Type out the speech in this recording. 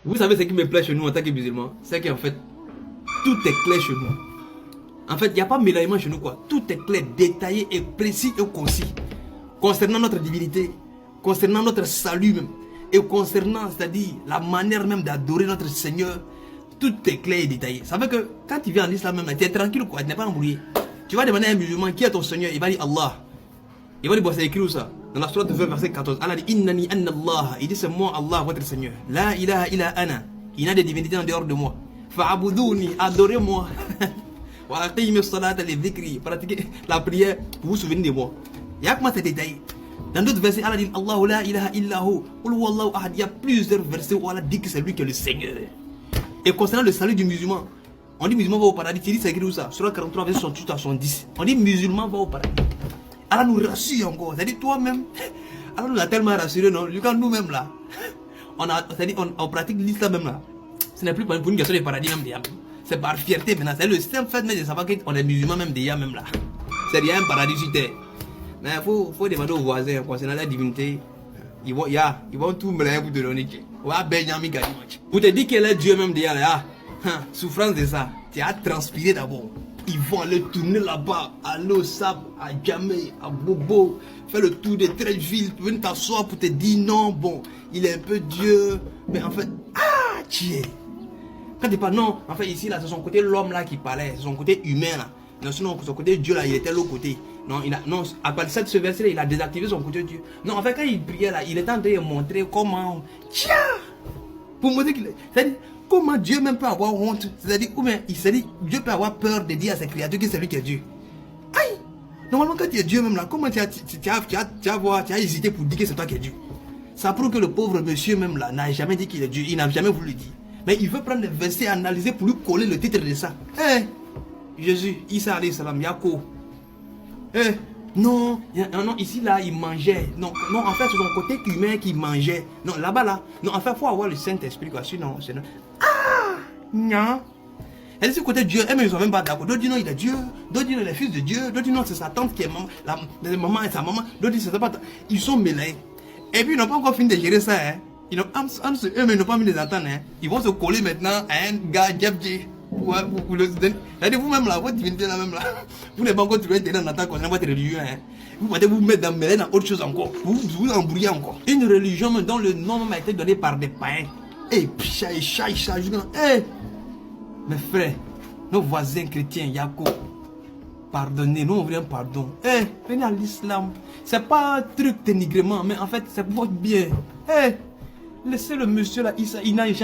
Vous savez ce qui me plaît chez nous en tant que musulmans? C'est qu'en fait, tout est clair chez nous. En fait, il n'y a pas de mélange chez nous, quoi. Tout est clair, détaillé et précis et concis. Concernant notre divinité, concernant notre salut même, et concernant, c'est-à-dire la manière même d'adorer notre Seigneur, tout est clair et détaillé. Ça veut que quand tu viens en islam même, tu es tranquille, quoi. Tu n'es pas embrouillé. Tu vas demander à un musulman qui est ton Seigneur, il va dire Allah. Il va dire, bon, c'est écrit où ça? Dans la sourate 20, verset 14. Allah dit, Innani anna Allah. Il dit, c'est moi, Allah, votre Seigneur. La ilaha illa ana. Il y a des divinités en dehors de moi. Fa'abudouni, adorez-moi. Wa aqimi salata li dhikri. Pratiquez la prière pour vous souvenir de moi. Il y a comment c'est détaillé. Dans d'autres versets, Allah dit, Allahu la ilaha illahu. Wallahu ahad. Il y a plusieurs versets où Allah dit que c'est lui qui est le Seigneur. Et concernant le salut du musulman, on dit musulman va au paradis. Tu dis, c'est écrit où ça? Sur 43, verset 68 à 70. On dit musulman va au paradis. Allah nous rassure encore. C'est-à-dire toi-même, Allah nous a tellement rassuré, non? Quand nous-mêmes là, on pratique l'islam même là. Ce n'est plus pour une question de paradis même déjà. C'est par fierté maintenant. C'est le simple fait même de savoir qu'on est musulman même déjà même là. C'est rien un paradis sur terre. Mais il faut demander aux voisins concernant la divinité. Ils vont tout mélanger pour te donner. Pour te dire qu'elle est Dieu même déjà là. Souffrance de ça. Tu as transpiré d'abord. Ils vont aller tourner là-bas, aller au sable, à Djamé, à Bobo, faire le tour des 13 villes, venir t'asseoir pour te dire non, bon, il est un peu Dieu, mais en fait, tu es. Quand tu parles, non, en fait, ici, là, c'est son côté l'homme là qui parlait, c'est son côté humain là. Non, sinon, son côté Dieu là, il était de l'autre côté. Non, à partir de ce verset là, il a désactivé son côté Dieu. Non, en fait, quand il priait là, il était en train de montrer comment, tiens, pour montrer qu'il est. C'est-à-dire, comment Dieu même peut avoir honte? C'est-à-dire, ou bien, Dieu peut avoir peur de dire à ses créatures que c'est lui qui est Dieu. Aïe! Normalement, quand tu es Dieu même là, comment tu as hésité pour dire que c'est toi qui es Dieu? Ça prouve que le pauvre monsieur même là n'a jamais dit qu'il est Dieu. Il n'a jamais voulu le dire. Mais il veut prendre des versets et analyser pour lui coller le titre de ça. Jésus, Isa alayhi salam, Yako. Non, ici là, il mangeait. Non, en fait, c'est son côté humain qui mangeait. Non, là-bas là. Non, en fait, il faut avoir le Saint-Esprit, quoi. Sinon, non. Et de ce côté Dieu, mais ils ne sont même pas d'accord. D'autres disent non, il est Dieu. D'autres disent non, il est fils de Dieu. D'autres disent non, c'est sa tante qui est maman. La maman et sa maman. D'autres disent c'est pas. Ils sont mêlés. Et puis ils n'ont pas encore fini de gérer ça. Hein. Ils n'ont pas mis les attentes. Hein. Ils vont se coller maintenant à un gars, Jeff J. Pour le c'est-à-dire vous-même là, votre divinité là même là, vous n'avez pas encore trouvé en attente concernant votre religion. Hein. Vous pouvez vous mettre dans autre chose encore. Vous embrouillez encore. Une religion dont le nom même a été donné par des païens. Mes frères, nos voisins chrétiens, Yako, pardonnez, nous on veut un pardon. Venez à l'islam. C'est pas un truc dénigrement, mais en fait c'est pour votre bien. Laissez le monsieur là, il n'a